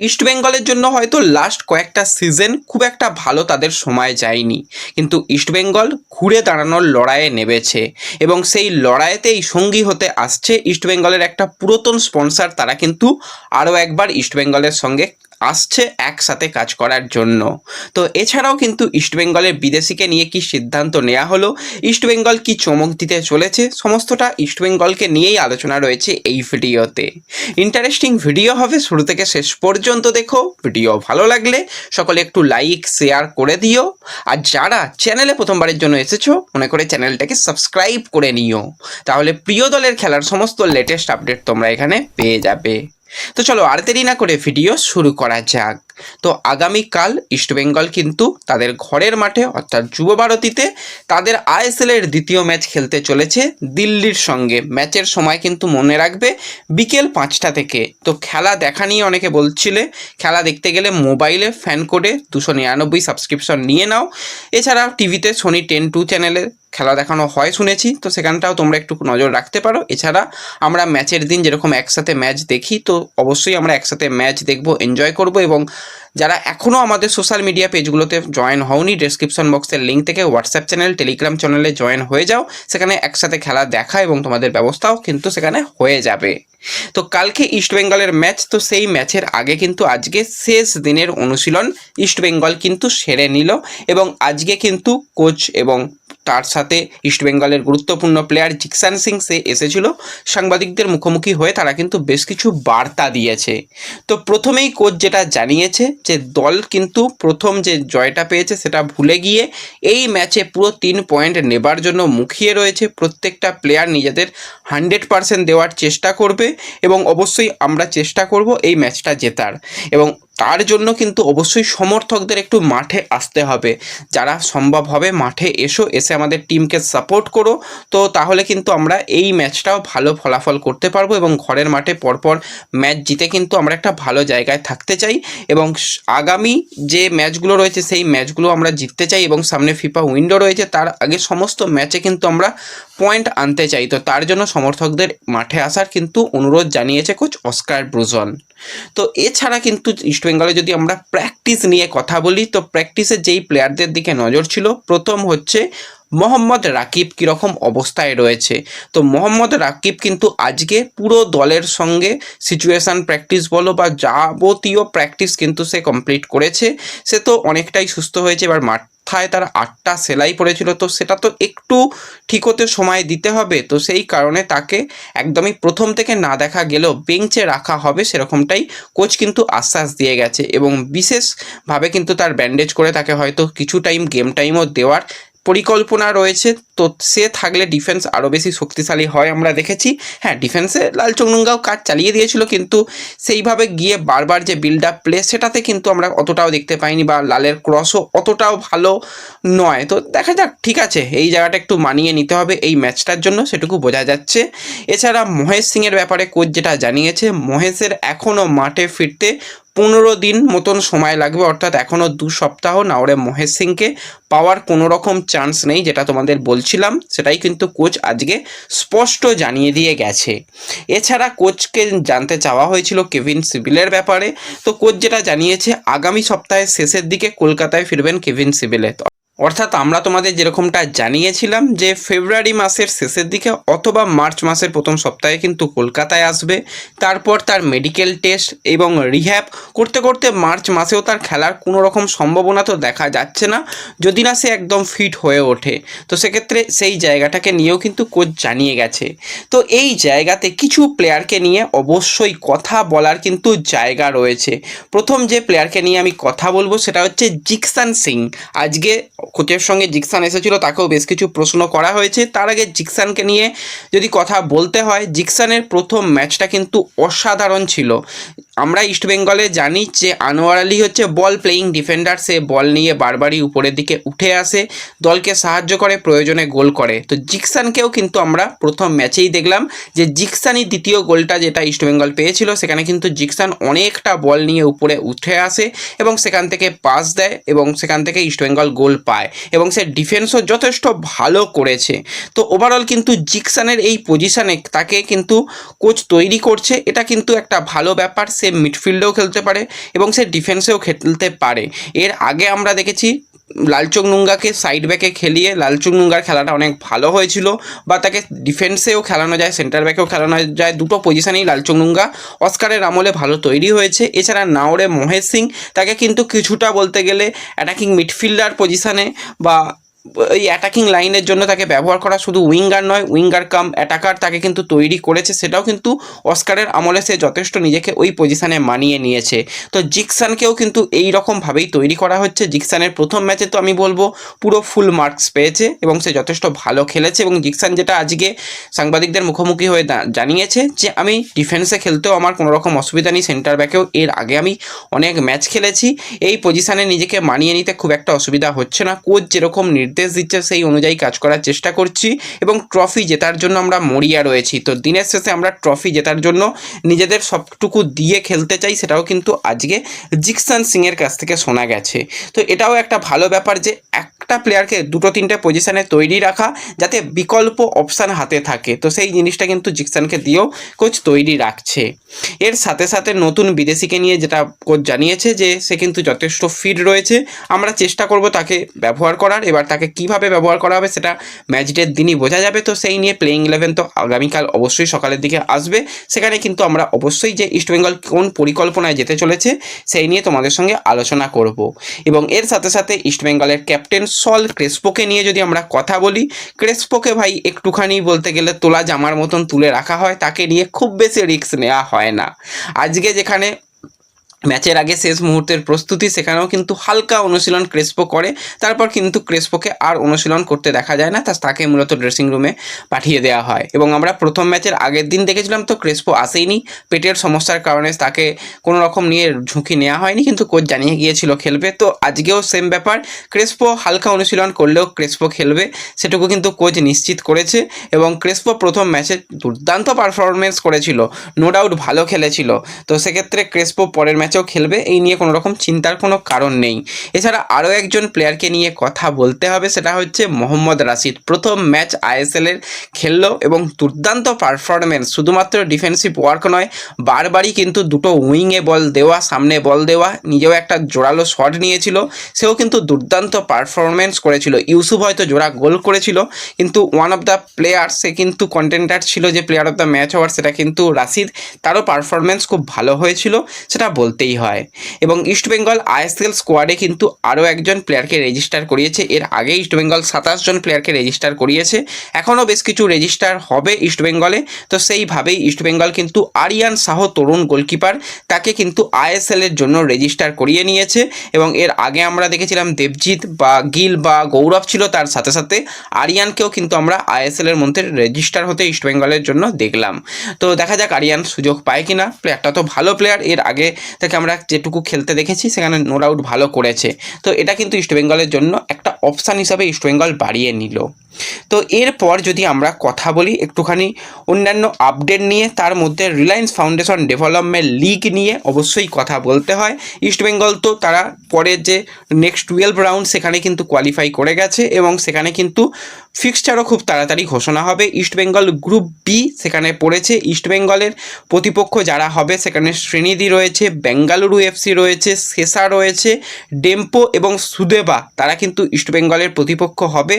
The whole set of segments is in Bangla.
ইস্টবেঙ্গলের জন্য হয়তো লাস্ট কয়েকটা সিজন খুব একটা ভালো তাদের সময় যায়নি, কিন্তু ইস্টবেঙ্গল ঘুরে দাঁড়ানোর লড়াইয়ে নেমেছে এবং সেই লড়াইতেই সঙ্গী হতে আসছে ইস্টবেঙ্গলের একটা পুরাতন স্পন্সর। তারা কিন্তু আরও একবার ইস্টবেঙ্গলের সঙ্গে আসছে একসাথে কাজ করার জন্য। তো এছাড়াও কিন্তু ইস্টবেঙ্গলের বিদেশিকে নিয়ে কি সিদ্ধান্ত নেওয়া হলো, ইস্টবেঙ্গল কি চমক দিতে চলেছে, সমস্তটা ইস্টবেঙ্গলকে নিয়েই আলোচনা রয়েছে এই ভিডিওতে। ইন্টারেস্টিং ভিডিও হবে, শুরু থেকে শেষ পর্যন্ত দেখো। ভিডিও ভালো লাগলে সকলে একটু লাইক শেয়ার করে দিও, আর যারা চ্যানেলে প্রথমবারের জন্য এসেছো মনে করে চ্যানেলটাকে সাবস্ক্রাইব করে নিও, তাহলে প্রিয় দলের খেলার সমস্ত লেটেস্ট আপডেট তোমরা এখানে পেয়ে যাবে। তো চলো আর দেরি না করে ভিডিও শুরু করা যাক। তো আগামীকাল ইস্টবেঙ্গল কিন্তু তাদের ঘরের মাঠে অর্থাৎ যুব ভারতীতে তাদের আইএসএলের দ্বিতীয় ম্যাচ খেলতে চলেছে দিল্লির সঙ্গে। ম্যাচের সময় কিন্তু মনে রাখবে বিকেল 5টা থেকে। তো খেলা দেখা নিয়ে অনেকে বলছিলে, খেলা দেখতে গেলে মোবাইলে ফ্যান কোডে 299 সাবস্ক্রিপশন নিয়ে নাও। এছাড়া টিভিতে সোনি 10-2 চ্যানেলে খেলা দেখানো হয় শুনেছি, তো সেখানটাও তোমরা একটু নজর রাখতে পারো। এছাড়া আমরা ম্যাচের দিন যেরকম একসাথে ম্যাচ দেখি, তো অবশ্যই আমরা একসাথে ম্যাচ দেখব, এনজয় করব। এবং যারা এখনও আমাদের সোশ্যাল মিডিয়া পেজগুলোতে জয়েন হওনি, ডেসক্রিপশন বক্সের লিঙ্ক থেকে হোয়াটসঅ্যাপ চ্যানেল, টেলিগ্রাম চ্যানেলে জয়েন হয়ে যাও। সেখানে একসাথে খেলা দেখা এবং তোমাদের ব্যবস্থাও কিন্তু সেখানে হয়ে যাবে। তো কালকে ইস্টবেঙ্গলের ম্যাচ, তো সেই ম্যাচের আগে কিন্তু আজকে শেষ দিনের অনুশীলন ইস্টবেঙ্গল কিন্তু সেরে নিল এবং আজকে কিন্তু কোচ এবং তার সাথে ইস্টবেঙ্গলের গুরুত্বপূর্ণ প্লেয়ার জিকসান সিং সে এসেছিল সাংবাদিকদের মুখোমুখি হয়ে। তারা কিন্তু বেশ কিছু বার্তা দিয়েছে। তো প্রথমেই কোচ যেটা জানিয়েছে যে দল কিন্তু প্রথম যে জয়টা পেয়েছে সেটা ভুলে গিয়ে এই ম্যাচে পুরো 3 পয়েন্ট নেবার জন্য মুখিয়ে রয়েছে। প্রত্যেকটা প্লেয়ার নিজেদের 100% দেওয়ার চেষ্টা করবে এবং অবশ্যই আমরা চেষ্টা করব এই ম্যাচটা জেতার। এবং তার জন্য কিন্তু অবশ্যই সমর্থকদের একটু মাঠে আসতে হবে। যারা সম্ভব হবে মাঠে এসে আমাদের টিমকে সাপোর্ট করো। তো তাহলে কিন্তু আমরা এই ম্যাচটাও ভালো ফলাফল করতে পারবো এবং ঘরের মাঠে পরপর ম্যাচ জিতে কিন্তু আমরা একটা ভালো জায়গায় থাকতে চাই এবং আগামী যে ম্যাচগুলো রয়েছে সেই ম্যাচগুলো আমরা জিততে চাই এবং সামনে ফিফা উইন্ডো রয়েছে, তার আগে সমস্ত ম্যাচে কিন্তু আমরা পয়েন্ট আনতে চাই। তো তার জন্য সমর্থকদের মাঠে আসার কিন্তু অনুরোধ জানিয়েছে কোচ অস্কার ব্রুজন। তো এছাড়া কিন্তু ইস্টবেঙ্গলে যদি আমরা প্র্যাকটিস নিয়ে কথা বলি, তো প্র্যাকটিসে যেই প্লেয়ারদের দিকে নজর ছিল, প্রথম হচ্ছে মোহাম্মদ রাকিব কীরকম অবস্থায় রয়েছে। তো মোহাম্মদ রাকিব কিন্তু আজকে পুরো দলের সঙ্গে সিচুয়েশান প্র্যাকটিস বলো বা যাবতীয় প্র্যাকটিস কিন্তু সে কমপ্লিট করেছে। সে তো অনেকটাই সুস্থ হয়েছে। এবার মাথায় তার 8টা সেলাই পড়েছিল, তো সেটা তো একটু ঠিক হতে সময় দিতে হবে। তো সেই কারণে তাকে একদমই প্রথম থেকে না দেখা গেলেও বেঞ্চে রাখা হবে সেরকমটাই কোচ কিন্তু আশ্বাস দিয়ে গেছে এবং বিশেষভাবে কিন্তু তার ব্যান্ডেজ করে তাকে হয়তো কিছু গেম টাইমও দেওয়ার পরিকল্পনা রয়েছে। তো সে থাকলে ডিফেন্স আরও বেশি শক্তিশালী হয় আমরা দেখেছি। হ্যাঁ, ডিফেন্সে লাল চুংনুঙ্গাও কাজ চালিয়ে দিয়েছিল, কিন্তু সেইভাবে গিয়ে বারবার যে বিল্ড আপ প্লে সেটাতে কিন্তু আমরা অতটাও দেখতে পাইনি, বা লালের ক্রসও অতটাও ভালো নয়। তো দেখা যাক, ঠিক আছে, এই জায়গাটা একটু মানিয়ে নিতে হবে এই ম্যাচটার জন্য, সেটুকু বোঝা যাচ্ছে। এছাড়া মহেশ সিংয়ের ব্যাপারে কোচ যেটা জানিয়েছে, মহেশের এখনও মাঠে ফিরতে 15 দিন মতন সময় লাগবে, অর্থাৎ এখনও 2 সপ্তাহ না হলে মহেশ সিংকে পাওয়ার কোনো রকম চান্স নেই। যেটা তোমাদের বলছিলাম সেটাই কিন্তু কোচ আজকে স্পষ্ট জানিয়ে দিয়ে গেছে। এছাড়া কোচকে জানতে চাওয়া হয়েছিল কেভিন সিবিলের ব্যাপারে, তো কোচ যেটা জানিয়েছে আগামী সপ্তাহের শেষের দিকে কলকাতায় ফিরবেন কেভিন সিবিলে। অর্থাৎ আমরা তোমাদের যেরকমটা জানিয়েছিলাম যে ফেব্রুয়ারি মাসের শেষের দিকে অথবা মার্চ মাসের প্রথম সপ্তাহে কিন্তু কলকাতায় আসবে। তারপর তার মেডিকেল টেস্ট এবং রিহ্যাব করতে করতে মার্চ মাসেও তার খেলার কোনো রকম সম্ভাবনা তো দেখা যাচ্ছে না, যদি না সে একদম ফিট হয়ে ওঠে। তো সেক্ষেত্রে সেই জায়গাটাকে নিয়েও কিন্তু কোচ জানিয়ে গেছে। তো এই জায়গাতে কিছু প্লেয়ারকে নিয়ে অবশ্যই কথা বলার কিন্তু জায়গা রয়েছে। প্রথম যে প্লেয়ারকে নিয়ে আমি কথা বলবো সেটা হচ্ছে জিকসান সিং। আজকে কোচের সঙ্গে জিকসান এসেছিল, তাকেও বেশ কিছু প্রশ্ন করা হয়েছে। তার আগে জিকসানকে নিয়ে যদি কথা বলতে হয়, জিকসানের প্রথম ম্যাচটা কিন্তু অসাধারণ ছিল। আমরা ইস্টবেঙ্গলে জানি যে আনোয়ার আলী হচ্ছে বল প্লেয়িং ডিফেন্ডার, সে বল নিয়ে বারবারই উপরের দিকে উঠে আসে, দলকে সাহায্য করে, প্রয়োজনে গোল করে। তো জিকসানকেও কিন্তু আমরা প্রথম ম্যাচেই দেখলাম যে জিকসানই দ্বিতীয় গোলটা যেটা ইস্টবেঙ্গল পেয়েছিল সেখানে কিন্তু জিকসান অনেকটা বল নিয়ে উপরে উঠে আসে এবং সেখান থেকে পাস দেয় এবং সেখান থেকে ইস্টবেঙ্গল গোল পায় এবং সে ডিফেন্সও যথেষ্ট ভালো করেছে। তো ওভারঅল কিন্তু জিকসানের এই পজিশানে তাকে কিন্তু কোচ তৈরি করছে, এটা কিন্তু একটা ভালো ব্যাপার। সে সে মিডফিল্ডেও খেলতে পারে এবং সে ডিফেন্সেও খেলতে পারে। এর আগে আমরা দেখেছি লালচং নুঙ্গাকে সাইড ব্যাকে খেলিয়ে লালচং নুঙ্গার খেলাটা অনেক ভালো হয়েছিল, বা তাকে ডিফেন্সেও খেলানো যায়, সেন্টার ব্যাকেও খেলানো যায়, দুটো পজিশনেই লালচং নুঙ্গা অস্কারের আমলে ভালো তৈরি হয়েছে। এছাড়া নাওরে মহেশ সিং, তাকে কিন্তু কিছুটা বলতে গেলে অ্যাটাকিং মিডফিল্ডার পজিশনে বা এই অ্যাটাকিং লাইনের জন্য তাকে ব্যবহার করা, শুধু উইঙ্গার নয়, উইঙ্গার কাম অ্যাটাকার তাকে কিন্তু তৈরি করেছে, সেটাও কিন্তু অস্কারের আমলে সে যথেষ্ট নিজেকে ওই পজিশনে মানিয়ে নিয়েছে। তো জিকসানকেও কিন্তু এই রকমভাবেই তৈরি করা হচ্ছে। জিকসানের প্রথম ম্যাচে তো আমি বলবো পুরো ফুল মার্কস পেয়েছে এবং সে যথেষ্ট ভালো খেলেছে, এবং জিকসান যেটা আজকে সাংবাদিকদের মুখোমুখি হয়ে জানিয়েছে যে আমি ডিফেন্সে খেলতেও আমার কোনো রকম অসুবিধা নেই, সেন্টার ব্যাকেও এর আগে আমি অনেক ম্যাচ খেলেছি, এই পজিশনে নিজেকে মানিয়ে নিতে খুব একটা অসুবিধা হচ্ছে না, কোচ যেরকম নির্দেশ দিচ্ছে সেই অনুযায়ী কাজ করার চেষ্টা করছি এবং ট্রফি জেতার জন্য আমরা মরিয়া রয়েছি। তো দিনের শেষে আমরা ট্রফি জেতার জন্য নিজেদের সবটুকু দিয়ে খেলতে চাই, সেটাও কিন্তু আজকে জিকসান সিংয়ের কাছ থেকে শোনা গেছে। তো এটাও একটা ভালো ব্যাপার যে একটা প্লেয়ারকে দুটো তিনটে পজিশনে তৈরি রাখা, যাতে বিকল্প অপশান হাতে থাকে, তো সেই জিনিসটা কিন্তু জিকসানকে দিয়েও কোচ তৈরি রাখছে। এর সাথে সাথে নতুন বিদেশিকে নিয়ে যেটা কোচ জানিয়েছে যে সে কিন্তু যথেষ্ট ফিট রয়েছে, আমরা চেষ্টা করব তাকে ব্যবহার করার। এবার তাকে কিভাবে ব্যবহার করা হবে সেটা ম্যাচ ডের দিনই বোঝা যাবে। তো সেই নিয়ে প্লেইং 11 তো আগামীকাল অবশ্যই সকালের দিকে আসবে, সেখানে কিন্তু আমরা অবশ্যই যে ইস্টবেঙ্গল কোন পরিকল্পনায় যেতে চলেছে সেই নিয়ে তোমাদের সঙ্গে আলোচনা করব। এবং এর সাথে সাথে ইস্টবেঙ্গলের ক্যাপ্টেন সল ক্রেসপোকে নিয়ে যদি আমরা কথা বলি, ক্রেসপোকে ভাই একটুখানি বলতে গেলে তোলা জামার মতন তুলে রাখা হয়, তাকে নিয়ে খুব বেশি রিস্ক নেওয়া হয় না। আজকে যেখানে ম্যাচের আগে শেষ মুহূর্তের প্রস্তুতি, সেখানেও কিন্তু হালকা অনুশীলন ক্রেসপো করে, তারপর কিন্তু ক্রেসপোকে আর অনুশীলন করতে দেখা যায় না, তাকে মূলত ড্রেসিং রুমে পাঠিয়ে দেওয়া হয়। এবং আমরা প্রথম ম্যাচের আগের দিন দেখেছিলাম তো ক্রেসপো আসেইনি, পেটের সমস্যার কারণে তাকে কোনো রকম নিয়ে ঝুঁকি নেওয়া হয়নি, কিন্তু কোচ জানিয়ে গিয়েছিল খেলবে। তো আজকেও সেম ব্যাপার, ক্রেসপো হালকা অনুশীলন করলেও ক্রেসপো খেলবে, সেটুকু কিন্তু কোচ নিশ্চিত করেছে। এবং ক্রেসপো প্রথম ম্যাচে দুর্দান্ত পারফরমেন্স করেছিল, নো ডাউট ভালো খেলেছিল, তো সেক্ষেত্রে ক্রেসপো পরের ম্যাচ খেলবে, এই নিয়ে কোনো রকম চিন্তার কোনো কারণ নেই। এছাড়া আরও একজন প্লেয়ারকে নিয়ে কথা বলতে হবে, সেটা হচ্ছে মোহাম্মদ রাশিদ। প্রথম ম্যাচ আইএসএল এর খেললো এবং দুর্দান্ত পারফরমেন্স, শুধুমাত্র ডিফেন্সিভ ওয়ার্ক নয়, বারবারই কিন্তু দুটো উইংয়ে বল দেওয়া, সামনে বল দেওয়া, নিজেও একটা জোরালো শট নিয়েছিল, সেও কিন্তু দুর্দান্ত পারফরমেন্স করেছিল। ইউসুফ হয়তো জোড়া গোল করেছিল, কিন্তু ওয়ান অফ দ্য প্লেয়ার, সে কিন্তু কন্টেন্ডার ছিল যে প্লেয়ার অফ দ্য ম্যাচ হওয়ার, সেটা কিন্তু রাশিদ, তারও পারফরমেন্স খুব ভালো হয়েছিল, সেটা বলতেই হয়। এবং ইস্টবেঙ্গল আইএসএল স্কোয়াডে কিন্তু আরও একজন প্লেয়ারকে রেজিস্টার করিয়েছে, এর আগে ইস্টবেঙ্গল 27 জন প্লেয়ারকে রেজিস্টার করিয়েছে, এখনও বেশ কিছু রেজিস্টার হবে ইস্টবেঙ্গলে। তো সেইভাবেই ইস্টবেঙ্গল কিন্তু আরিয়ান শাহ, তরুণ গোলকিপার, তাকে কিন্তু আইএসএল এর জন্য রেজিস্টার করিয়ে নিয়েছে। এবং এর আগে আমরা দেখেছিলাম দেবজিৎ বা গিল বা গৌরব ছিল, তার সাথে সাথে আরিয়ানকেও কিন্তু আমরা আইএসএল এর মধ্যে রেজিস্টার হতে ইস্টবেঙ্গলের জন্য দেখলাম। তো দেখা যাক আরিয়ান সুযোগ পায় কিনা, প্লেয়ারটা তো ভালো প্লেয়ার, এর আগে থেকে আমরা যেটুকু খেলতে দেখেছি সেখানে নো ডাউট ভালো করেছে। তো এটা কিন্তু ইস্টবেঙ্গলের জন্য একটা অপশান হিসাবে ইস্টবেঙ্গল বাড়িয়ে নিল। তো এরপর যদি আমরা কথা বলি একটুখানি অন্যান্য আপডেট নিয়ে, তার মধ্যে রিলায়েন্স ফাউন্ডেশন ডেভেলপমেন্ট লিগ নিয়ে অবশ্যই কথা বলতে হয়। ইস্টবেঙ্গল তো তারা পরের যে নেক্সট 12 রাউন্ড সেখানে কিন্তু কোয়ালিফাই করে গেছে এবং সেখানে কিন্তু ফিক্সচারও খুব তাড়াতাড়ি ঘোষণা হবে। ইস্টবেঙ্গল গ্রুপ বি সেখানে পড়েছে, ইস্টবেঙ্গলের প্রতিপক্ষ যারা হবে সেখানে শ্রীনিধি রয়েছে, বেঙ্গালুরু এফসি রয়েছে, সেসা রয়েছে, ডেম্পো এবং সুদেবা, তারা কিন্তু ইস্টবেঙ্গলের প্রতিপক্ষ হবে।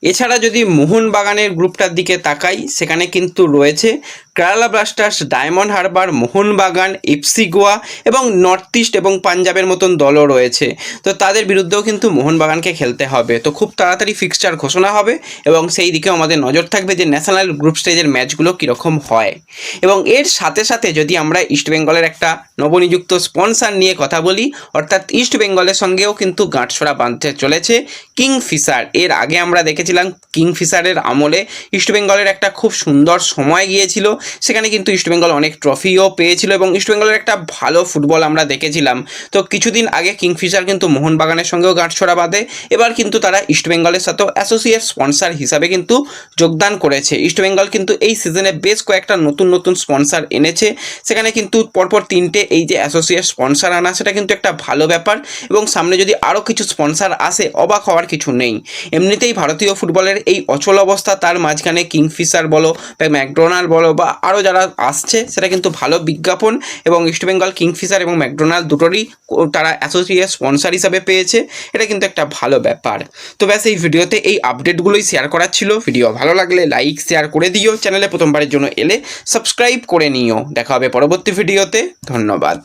এছাড়া যদি মোহনবাগানের গ্রুপটার দিকে তাকাই, সেখানে কিন্তু রয়েছে Kerala Blasters, diamond Harbour, Mohun Bagan, FC Goa এবং নর্থ ইস্ট এবং পাঞ্জাবের মতন দলও রয়েছে। তো তাদের বিরুদ্ধেও কিন্তু মোহনবাগানকে খেলতে হবে। তো খুব তাড়াতাড়ি ফিক্সচার ঘোষণা হবে এবং সেই দিকেও আমাদের নজর থাকবে যে ন্যাশনাল গ্রুপ স্টেজের ম্যাচগুলো কীরকম হয়। এবং এর সাথে সাথে যদি আমরা ইস্টবেঙ্গলের একটা নবনিযুক্ত স্পন্সর নিয়ে কথা বলি, অর্থাৎ ইস্টবেঙ্গলের সঙ্গেও কিন্তু গাঁটছড়া বাঁধতে চলেছে কিংফিশার। এর আগে আমরা দেখেছিলাম কিংফিশারের আমলে ইস্টবেঙ্গলের একটা খুব সুন্দর সময় গিয়েছিল, সেখানে কিন্তু ইস্টবেঙ্গল অনেক ট্রফিও পেয়েছিল এবং ইস্টবেঙ্গলের একটা ভালো ফুটবল আমরা দেখেছিলাম। তো কিছুদিন আগে কিংফিশার কিন্তু মোহনবাগানের সঙ্গেও গাঁটছড়া বাঁধে, এবার কিন্তু তারা ইস্টবেঙ্গলের সাথেও অ্যাসোসিয়েট স্পন্সর হিসাবে কিন্তু যোগদান করেছে। ইস্টবেঙ্গল কিন্তু এই সিজনে বেশ কয়েকটা নতুন নতুন স্পন্সর এনেছে, সেখানে কিন্তু পরপর 3টে এই যে অ্যাসোসিয়েট স্পন্সর আনা, সেটা কিন্তু একটা ভালো ব্যাপার। এবং সামনে যদি আরও কিছু স্পন্সর আসে, অবাক হওয়ার কিছু নেই। এমনিতেই ভারতীয় ফুটবলের এই অচল অবস্থা, তার মাঝখানে কিংফিশার বলো বা ম্যাকডোনাল্ড বলো বা আরও যারা আসছে, সেটা কিন্তু ভালো বিজ্ঞাপন, এবং ইস্টবেঙ্গল কিংফিশার এবং ম্যাকডোনাল্ড দুটোরই তারা অ্যাসোসিয়েট স্পন্সর হিসাবে পেয়েছে। এটা কিন্তু একটা ভালো ব্যাপার। তো ব্যাস এই ভিডিওতে এই আপডেটগুলোই শেয়ার করার ছিল। ভিডিও ভালো লাগলে লাইক শেয়ার করে দিও, চ্যানেলে প্রথমবারের জন্য এলে সাবস্ক্রাইব করে নিও। দেখা হবে পরবর্তী ভিডিওতে। ধন্যবাদ।